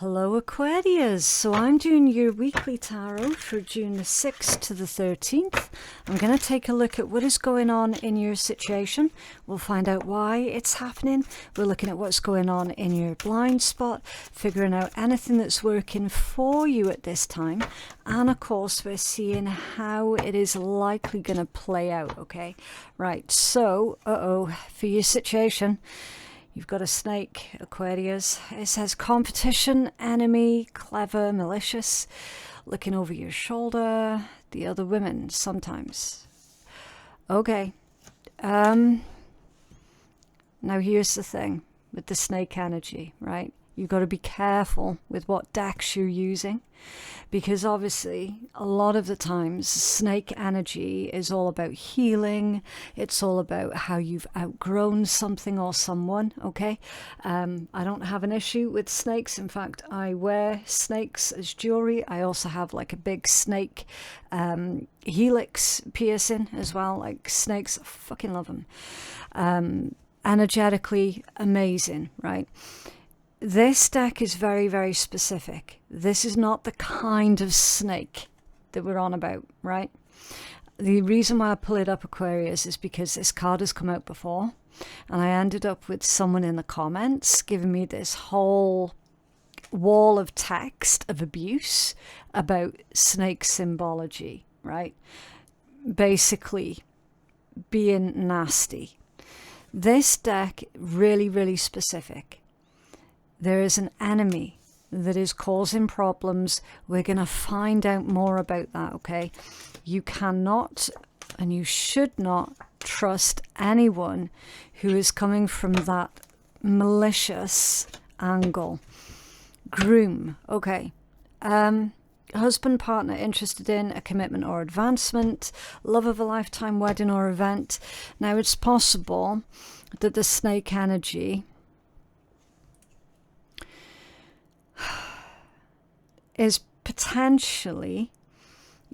Hello Aquarius, so I'm doing your weekly tarot for June the 6th to the 13th. I'm going to take a look at what is going on in your situation. We'll find out why it's happening. We're looking at what's going on in your blind spot, figuring out anything that's working for you at this time. And of course, we're seeing how it is likely going to play out, okay? Right, so, for your situation, you've got a snake, Aquarius. It says competition, enemy, clever, malicious, looking over your shoulder, the other women sometimes. Okay. Now here's the thing with the snake energy, right? You've got to be careful with what decks you're using, because obviously a lot of the times snake energy is all about healing. It's all about how you've outgrown something or someone, okay? I don't have an issue with snakes. In fact, I wear snakes as jewelry. I also have like a big snake helix piercing as well. Like snakes, I fucking love them. Energetically amazing, right? This deck is very, very specific. This is not the kind of snake that we're on about, right? The reason why I pull it up, Aquarius, is because this card has come out before, and I ended up with someone in the comments giving me this whole wall of text of abuse about snake symbology, right? Basically being nasty. This deck, really, really specific. There is an enemy that is causing problems. We're going to find out more about that, okay? You cannot and you should not trust anyone who is coming from that malicious angle. Groom, okay. Husband, partner interested in a commitment or advancement, love of a lifetime, wedding or event. Now, it's possible that the snake energy is potentially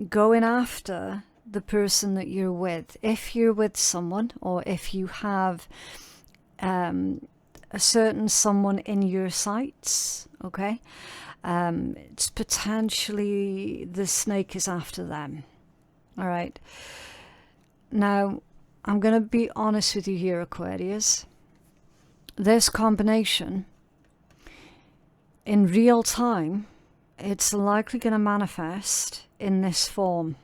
going after the person that you're with. If you're with someone, or if you have a certain someone in your sights, okay, it's potentially the snake is after them. All right. Now, I'm going to be honest with you here, Aquarius. This combination, in real time, it's likely going to manifest in this form,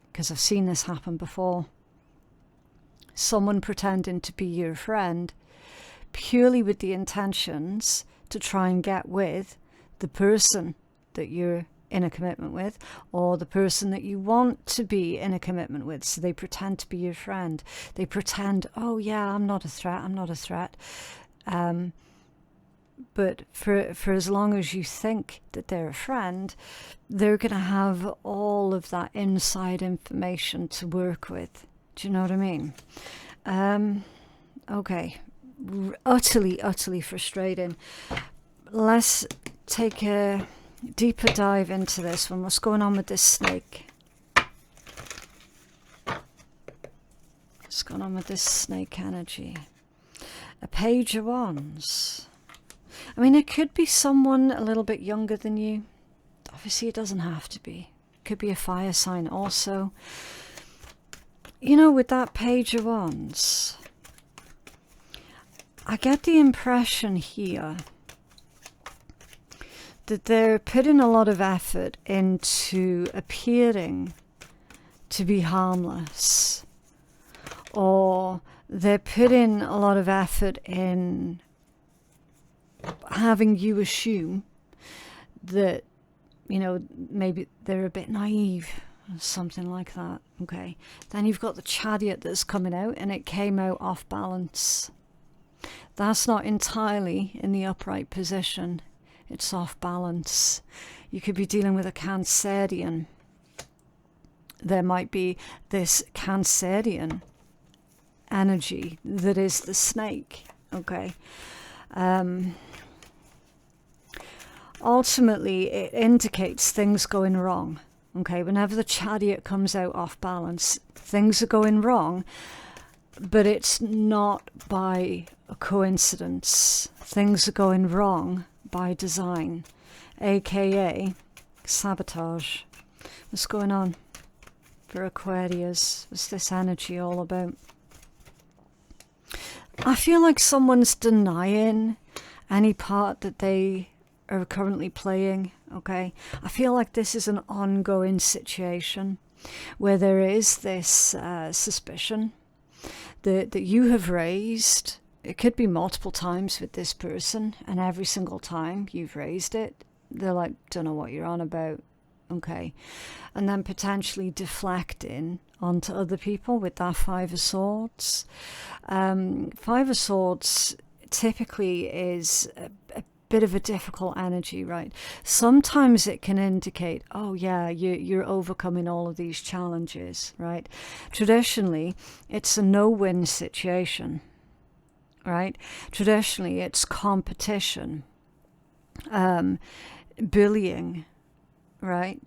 because I've seen this happen before. Someone pretending to be your friend purely with the intentions to try and get with the person that you're in a commitment with, or the person that you want to be in a commitment with. So they pretend to be your friend. They pretend, oh yeah, I'm not a threat, I'm not a threat. But for as long as you think that they're a friend, they're going to have all of that inside information to work with. Do you know what I mean? Okay. Utterly, utterly frustrating. Let's take a deeper dive into this one. What's going on with this snake? What's going on with this snake energy? A Page of Wands. I mean, it could be someone a little bit younger than you. Obviously, it doesn't have to be. It could be a fire sign also. You know, with that Page of Wands, I get the impression here that they're putting a lot of effort into appearing to be harmless. Or they're putting a lot of effort in having you assume that, you know, maybe they're a bit naive, something like that, okay? Then you've got the Chariot that's coming out, and it came out off balance. That's not entirely in the upright position. It's off balance. You could be dealing with a Cancerian. There might be this Cancerian energy that is the snake, okay? Ultimately, it indicates things going wrong, okay? Whenever the Chariot comes out off balance, things are going wrong, but it's not by a coincidence. Things are going wrong by design. aka sabotage. What's going on for Aquarius? What's this energy all about? I feel like someone's denying any part that they are currently playing, okay? I feel like this is an ongoing situation where there is this suspicion that you have raised. It could be multiple times with this person, and every single time you've raised it, they're like, don't know what you're on about, okay? And then potentially deflecting onto other people with that Five of Swords. Five of Swords typically is a bit of a difficult energy, right? Sometimes it can indicate, oh yeah, you're overcoming all of these challenges, right? Traditionally, it's a no-win situation, right? Traditionally, it's competition, bullying, right?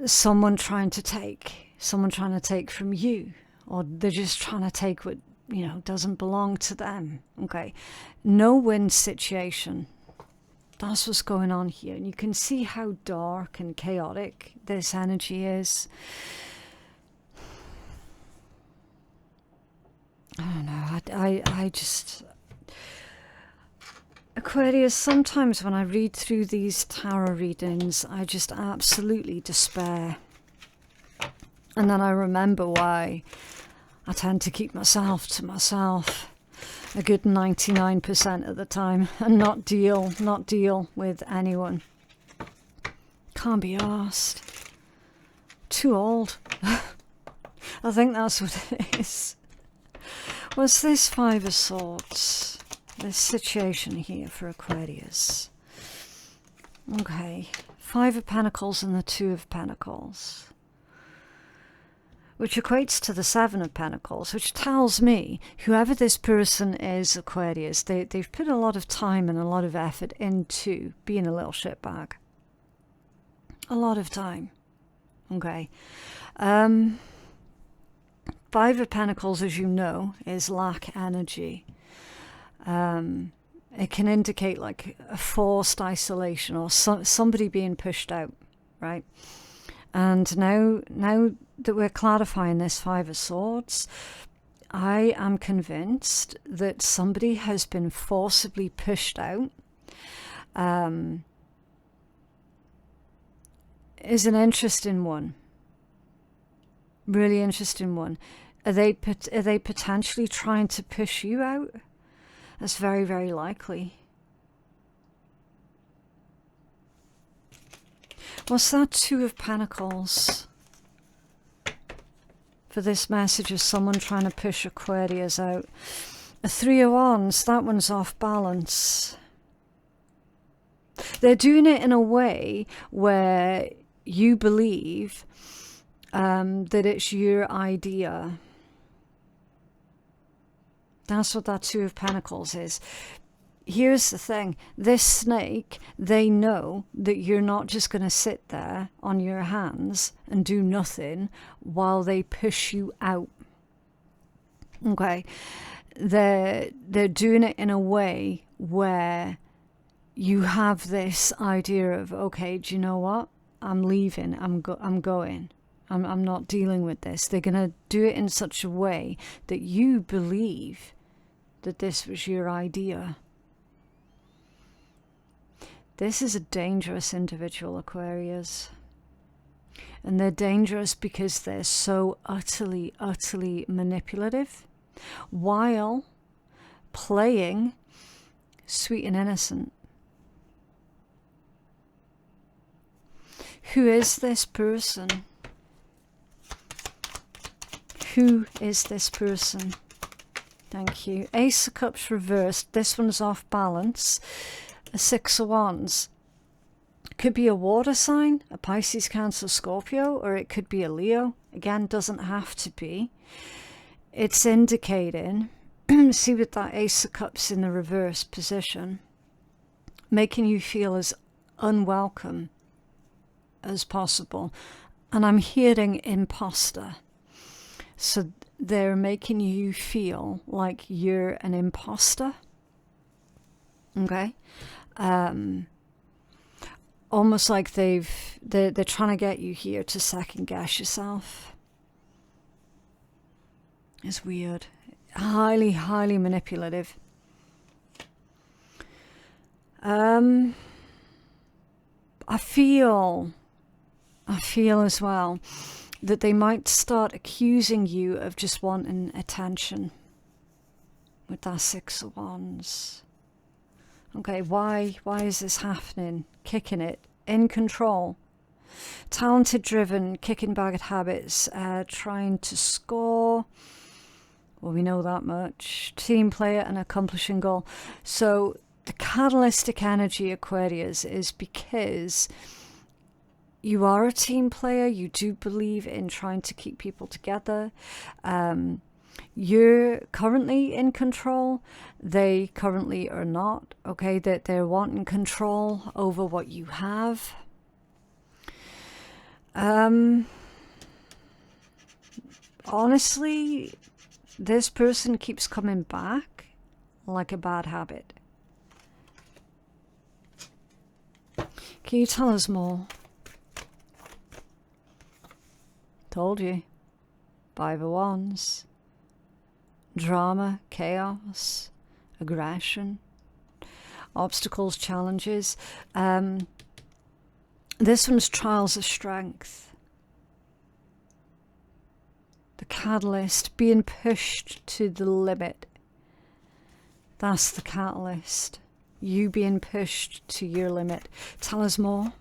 Someone trying to take from you, or they're just trying to take what, you know, doesn't belong to them, okay? No-win situation. That's what's going on here. And you can see how dark and chaotic this energy is. I don't know, I just... Aquarius, sometimes when I read through these tarot readings, I just absolutely despair. And then I remember why I tend to keep myself to myself a good 99% of the time and not deal with anyone. Can't be arsed. Too old. I think that's what it is. What's this Five of Swords? This situation here for Aquarius. Okay. Five of Pentacles and the Two of Pentacles, which equates to the Seven of Pentacles, which tells me whoever this person is, Aquarius, they've put a lot of time and a lot of effort into being a little shitbag. A lot of time. Okay. Five of Pentacles, as you know, is lack energy. It can indicate like a forced isolation or somebody being pushed out, right? And now that we're clarifying this Five of Swords, I am convinced that somebody has been forcibly pushed out. Is an interesting one. Really interesting one. Are they potentially trying to push you out? That's very, very likely. What's that Two of Pentacles for this message of someone trying to push Aquarius out? A Three of Wands, that one's off balance. They're doing it in a way where you believe that it's your idea. That's what that Two of Pentacles is. Here's the thing. This snake, they know that you're not just going to sit there on your hands and do nothing while they push you out. Okay? They're doing it in a way where you have this idea of, okay, do you know what? I'm leaving. I'm going. I'm not dealing with this. They're going to do it in such a way that you believe that this was your idea. This is a dangerous individual, Aquarius. And they're dangerous because they're so utterly, utterly manipulative while playing sweet and innocent. Who is this person? Who is this person? Thank you. Ace of Cups reversed. This one's off balance. A Six of Wands. Could be a water sign, a Pisces, Cancer, Scorpio, or it could be a Leo. Again, doesn't have to be. It's indicating, see with that Ace of Cups in the reverse position, making you feel as unwelcome as possible. And I'm hearing imposter. So they're making you feel like you're an imposter. Okay? almost like they're trying to get you here to second guess yourself. It's weird. Highly, highly manipulative. I feel as well that they might start accusing you of just wanting attention with that Six of Wands. Okay, why is this happening? Kicking it, in control, talented, driven, kicking bad habits, trying to score. Well, we know that much. Team player and accomplishing goal. So the catalytic energy, Aquarius, is because you are a team player. You do believe in trying to keep people together. You're currently in control. They currently are not. Okay, that they're wanting control over what you have. Honestly, this person keeps coming back like a bad habit. Can you tell us more? Told you. Five of Wands. Drama, chaos, aggression, obstacles, challenges. This one's trials of strength. The catalyst, being pushed to the limit. That's the catalyst. You being pushed to your limit. Tell us more.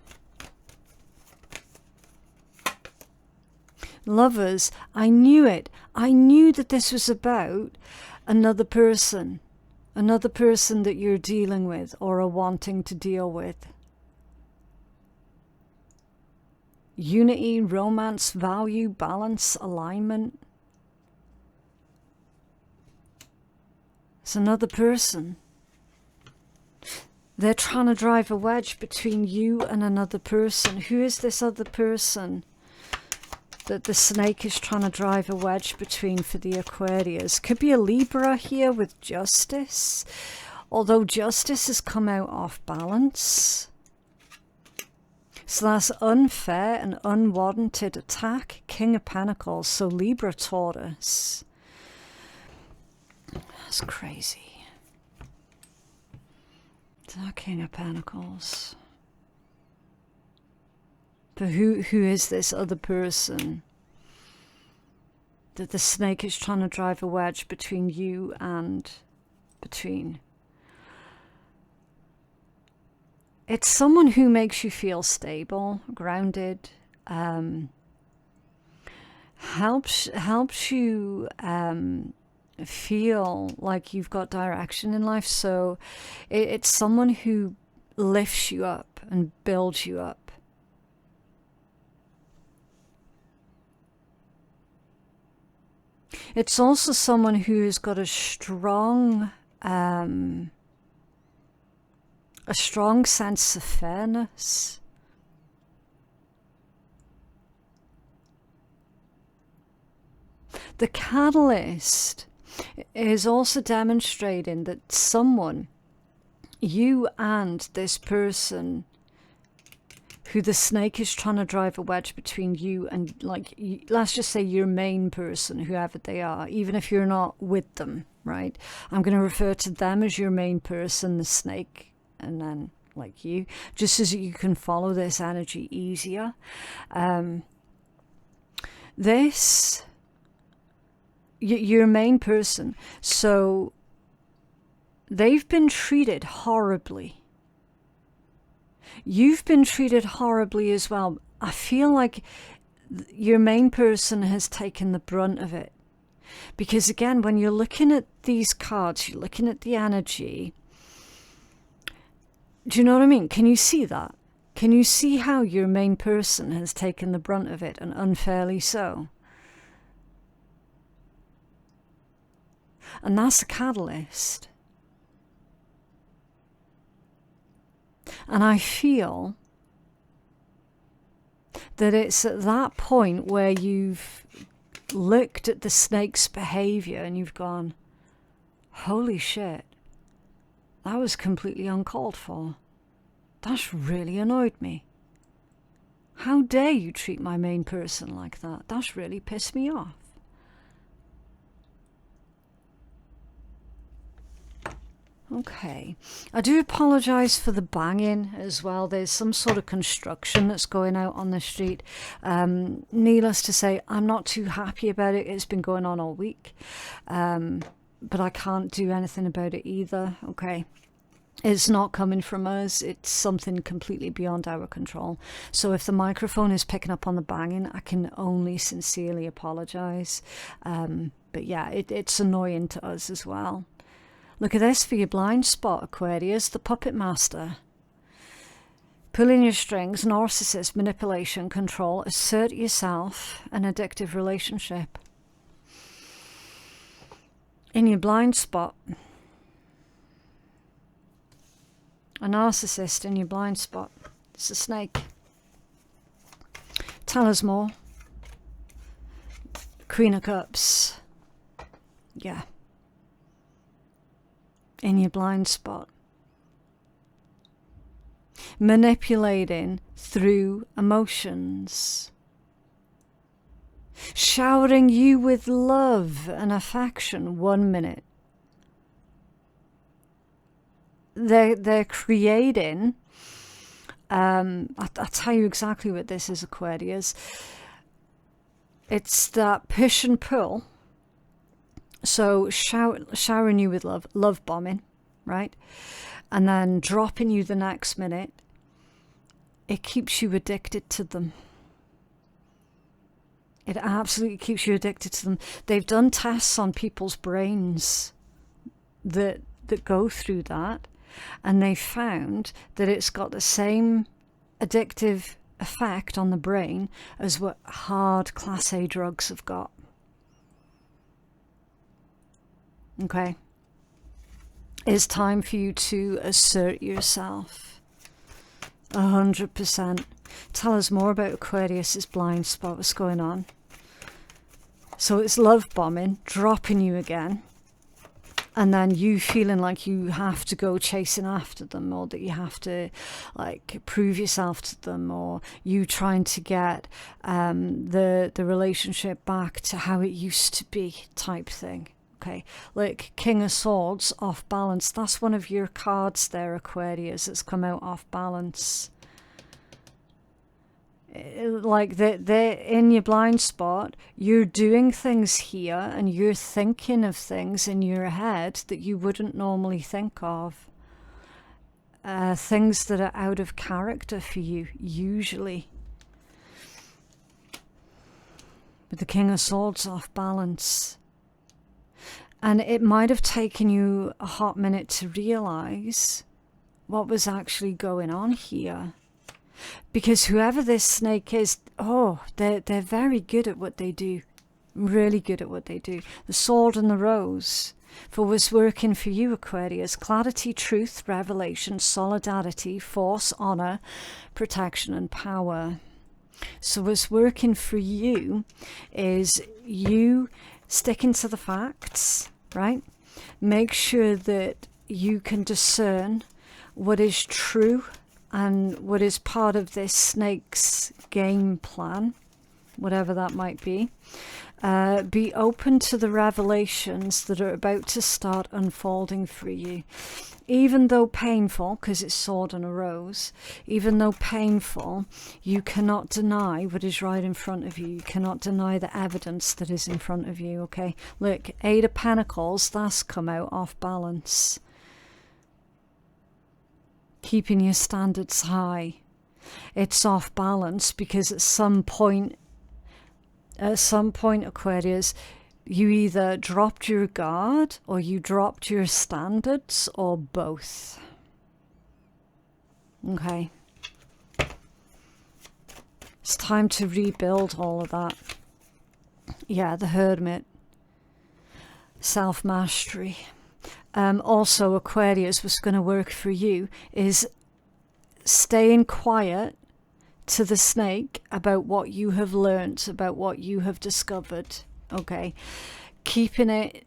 Lovers, I knew it. I knew that this was about another person that you're dealing with or are wanting to deal with. Unity, romance, value, balance, alignment. It's another person. They're trying to drive a wedge between you and another person. Who is this other person that the snake is trying to drive a wedge between for the Aquarius? Could be a Libra here with justice, although justice has come out off balance. So that's unfair and unwarranted attack. King of Pentacles, so Libra, Taurus. That's crazy. That King of Pentacles. But who is this other person that the snake is trying to drive a wedge between you and between? It's someone who makes you feel stable, grounded, helps you feel like you've got direction in life. So it's someone who lifts you up and builds you up. It's also someone who has got a strong sense of fairness. The catalyst is also demonstrating that someone, you and this person who the snake is trying to drive a wedge between you and, like, let's just say your main person, whoever they are, even if you're not with them, right? I'm going to refer to them as your main person, the snake, and then like you, just as you can follow this energy easier. Your main person, so they've been treated horribly. You've been treated horribly as well. I feel like your main person has taken the brunt of it. Because again, when you're looking at these cards, you're looking at the energy. Do you know what I mean? Can you see that? Can you see how your main person has taken the brunt of it, and unfairly so? And that's a catalyst. And I feel that it's at that point where you've looked at the snake's behavior and you've gone, holy shit, that was completely uncalled for. That's really annoyed me. How dare you treat my main person like that? That's really pissed me off. Okay, I do apologise for the banging as well. There's some sort of construction that's going out on the street. Needless to say, I'm not too happy about it. It's been going on all week, but I can't do anything about it either. Okay, it's not coming from us. It's something completely beyond our control. So if the microphone is picking up on the banging, I can only sincerely apologise. But yeah, it's annoying to us as well. Look at this for your blind spot, Aquarius, the puppet master. Pulling your strings, narcissist, manipulation, control, assert yourself, an addictive relationship. In your blind spot, a narcissist in your blind spot. It's a snake. Tell us more. Queen of Cups. Yeah. In your blind spot. Manipulating through emotions. Showering you with love and affection 1 minute. They're creating, I'll tell you exactly what this is, Aquarius. It's that push and pull. So showering you with love, love bombing, right? And then dropping you the next minute. It keeps you addicted to them. It absolutely keeps you addicted to them. They've done tests on people's brains that go through that, and they found that it's got the same addictive effect on the brain as what hard Class A drugs have got. Okay, it's time for you to assert yourself 100%. Tell us more about Aquarius's blind spot. What's going on? So it's love bombing, dropping you again, and then you feeling like you have to go chasing after them, or that you have to like prove yourself to them, or you trying to get the relationship back to how it used to be type thing. Okay, like King of Swords, off balance. That's one of your cards there, Aquarius. It's come out off balance. Like they're in your blind spot. You're doing things here, and you're thinking of things in your head that you wouldn't normally think of. Things that are out of character for you, usually. With the King of Swords off balance. And it might have taken you a hot minute to realize what was actually going on here. Because whoever this snake is, they're very good at what they do. Really good at what they do. The sword and the rose. For what's working for you, Aquarius: clarity, truth, revelation, solidarity, force, honor, protection, and power. So what's working for you is you sticking to the facts, right? Make sure that you can discern what is true and what is part of this snake's game plan, whatever that might be. Be open to the revelations that are about to start unfolding for you. Even though painful, because it's sword and a rose, even though painful, you cannot deny what is right in front of you. You cannot deny the evidence that is in front of you, okay? Look, Eight of Pentacles, that's come out off balance. Keeping your standards high. It's off balance because at some point, Aquarius, you either dropped your guard or you dropped your standards, or both. Okay. It's time to rebuild all of that. Yeah, the Hermit. Self-mastery. Also, Aquarius, what's going to work for you is staying quiet to the snake about what you have learnt, about what you have discovered. Okay, keeping it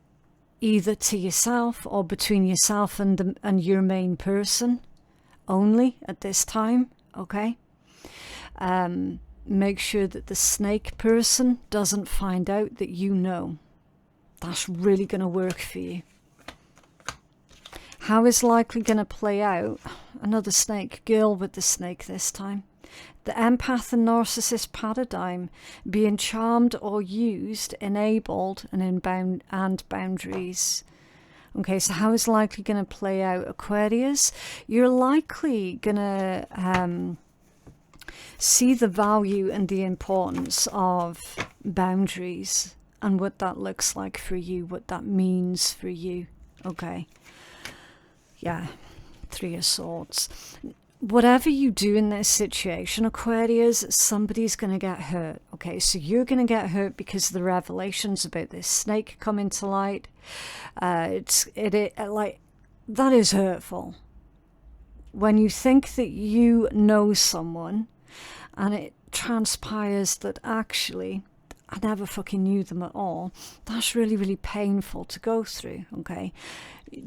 either to yourself or between yourself and your main person, only at this time, okay? Make sure that the snake person doesn't find out that you know. That's really going to work for you. How is likely going to play out? Another snake, girl with the snake this time. The empath and narcissist paradigm, being charmed or used, enabled, and boundaries. Okay, so how is likely going to play out? Aquarius, you're likely going to see the value and the importance of boundaries and what that looks like for you, what that means for you. Okay. Yeah, Three of Swords. Whatever you do in this situation, Aquarius, somebody's going to get hurt. Okay, so you're going to get hurt because the revelations about this snake coming to light. Like, that is hurtful. When you think that you know someone and it transpires that actually I never fucking knew them at all, that's really, really painful to go through, okay?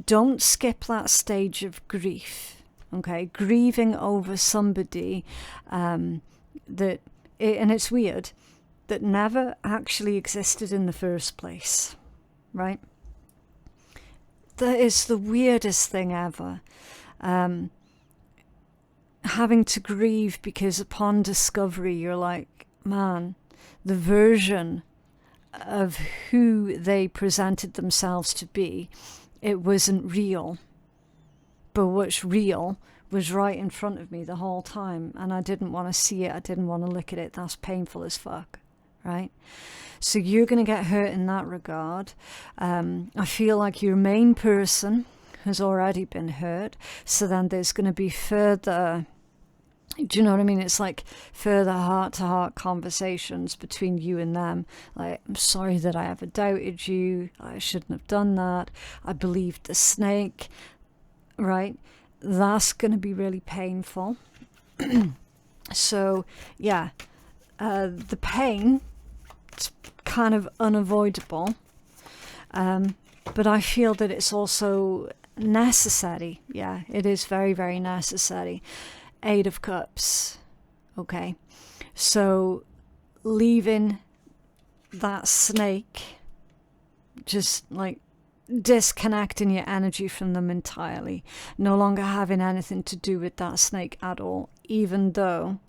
Don't skip that stage of grief, okay? Grieving over somebody and it's weird, that never actually existed in the first place, right? That is the weirdest thing ever. Having to grieve because upon discovery you're like, man, the version of who they presented themselves to be, it wasn't real. But what's real was right in front of me the whole time, and I didn't want to see it, I didn't want to look at it. That's painful as fuck, right? So you're going to get hurt in that regard. I feel like your main person has already been hurt, so then there's going to be further, do you know what I mean? It's like further heart-to-heart conversations between you and them. Like, I'm sorry that I ever doubted you. I shouldn't have done that. I believed the snake, right? That's going to be really painful. So, yeah, the pain, it's kind of unavoidable. But I feel that it's also necessary. Yeah, it is very, very necessary. Eight of Cups, okay? So leaving that snake, just like disconnecting your energy from them entirely, no longer having anything to do with that snake at all, even though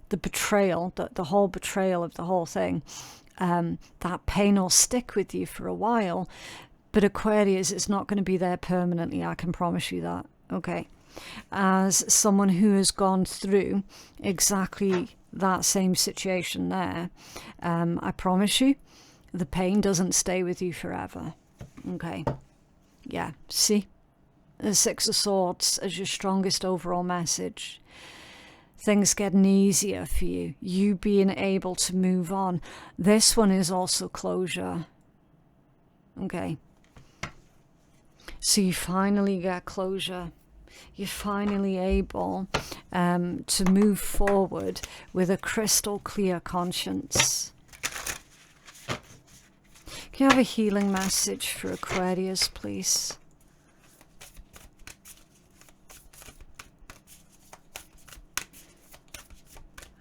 the betrayal, the whole betrayal of the whole thing, that pain will stick with you for a while, but Aquarius, it's not going to be there permanently, I can promise you that, okay? As someone who has gone through exactly that same situation there, I promise you, the pain doesn't stay with you forever. Okay. Yeah, see? The Six of Swords as your strongest overall message. Things getting easier for you. You being able to move on. This one is also closure. Okay. So you finally get closure. You're finally able to move forward with a crystal clear conscience. Can you have a healing message for Aquarius, please?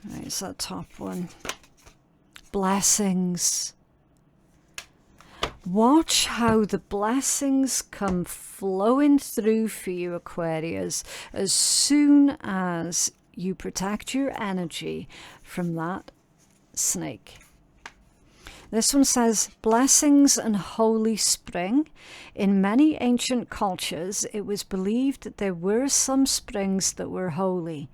Right, it's that top one. Blessings. Watch how the blessings come flowing through for you, Aquarius, as soon as you protect your energy from that snake. This one says, blessings and holy spring. In many ancient cultures, it was believed that there were some springs that were holy.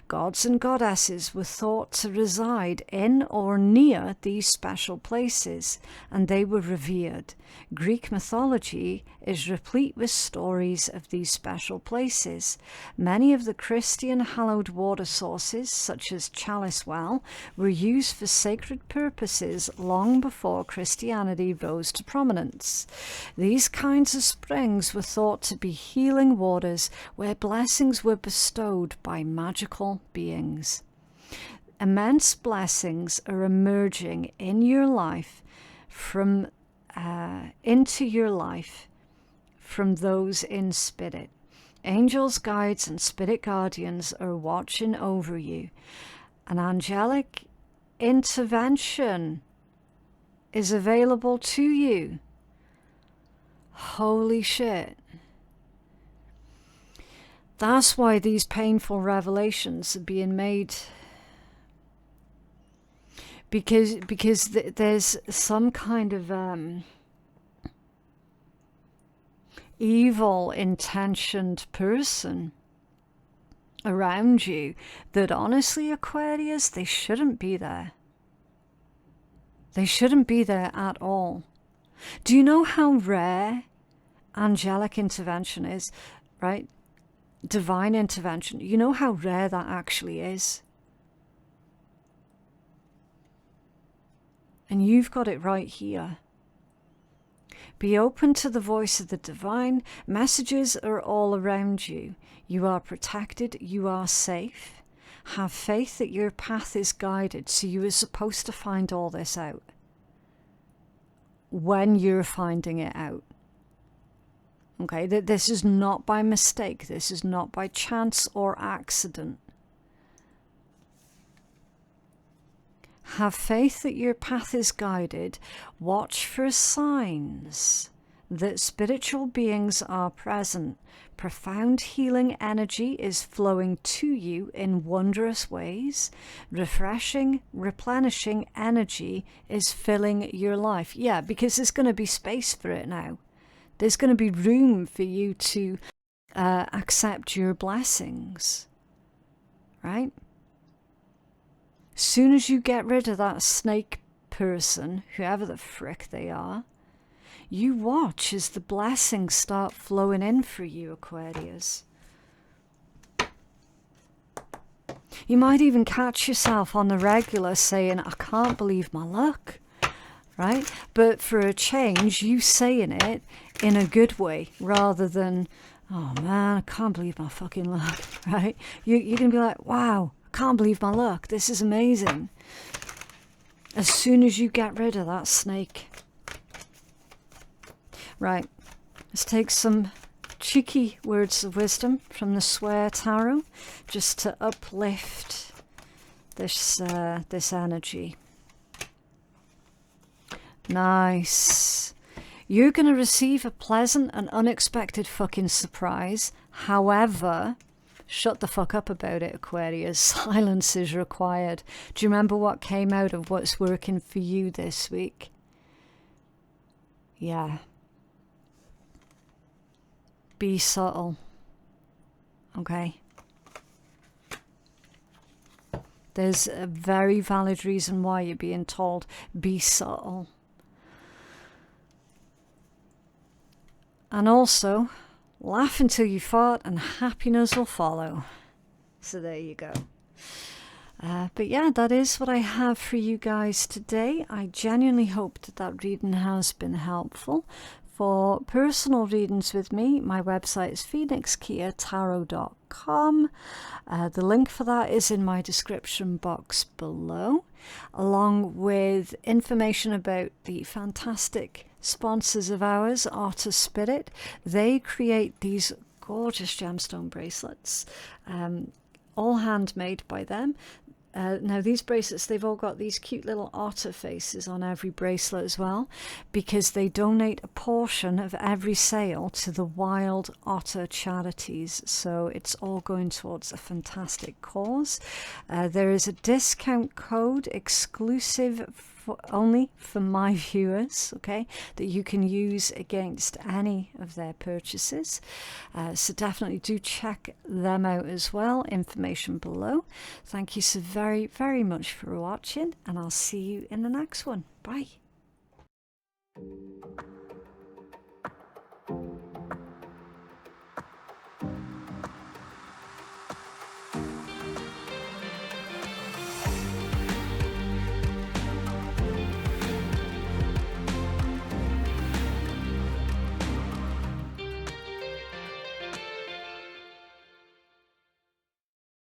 Gods and goddesses were thought to reside in or near these special places, and they were revered. Greek mythology is replete with stories of these special places. Many of the Christian hallowed water sources, such as Chalice Well, were used for sacred purposes long before Christianity rose to prominence. These kinds of springs were thought to be healing waters where blessings were bestowed by magical beings. Immense blessings are emerging in your life into your life from those in spirit. Angels, guides, and spirit guardians are watching over you. An angelic intervention is available to you. Holy shit. That's why these painful revelations are being made. Because there's some kind of evil intentioned person around you that honestly, Aquarius, they shouldn't be there. They shouldn't be there at all. Do you know how rare angelic intervention is, right? Divine intervention. You know how rare that actually is? And you've got it right here. Be open to the voice of the divine. Messages are all around you. You are protected. You are safe. Have faith that your path is guided. So you are supposed to find all this out when you're finding it out. Okay, this is not by mistake. This is not by chance or accident. Have faith that your path is guided. Watch for signs that spiritual beings are present. Profound healing energy is flowing to you in wondrous ways. Refreshing, replenishing energy is filling your life. Yeah, because there's going to be space for it now. There's going to be room for you to accept your blessings, right? Soon as you get rid of that snake person, whoever the frick they are, you watch as the blessings start flowing in for you, Aquarius. You might even catch yourself on the regular saying, I can't believe my luck, right? But for a change, you saying it in a good way rather than, oh man, I can't believe my fucking luck, right? You're going to be like, wow, I can't believe my luck. This is amazing. As soon as you get rid of that snake. Right, let's take some cheeky words of wisdom from the TUES Tarot just to uplift this energy. Nice. You're going to receive a pleasant and unexpected fucking surprise. However, shut the fuck up about it, Aquarius. Silence is required. Do you remember what came out of what's working for you this week? Yeah. Be subtle. Okay? There's a very valid reason why you're being told, be subtle. And also, laugh until you fart and happiness will follow. So there you go. But yeah, that is what I have for you guys today. I genuinely hope that that reading has been helpful. For personal readings with me, my website is phoenixkeiatarot.com. The link for that is in my description box below, along with information about the fantastic sponsors of ours, Art of Spirit. They create these gorgeous gemstone bracelets, all handmade by them. Now these bracelets, they've all got these cute little otter faces on every bracelet as well, because they donate a portion of every sale to the wild otter charities. So it's all going towards a fantastic cause. There is a discount code exclusive only for my viewers, okay, that you can use against any of their purchases. So definitely do check them out as well. Information below. Thank you so very, very much for watching, and I'll see you in the next one. Bye.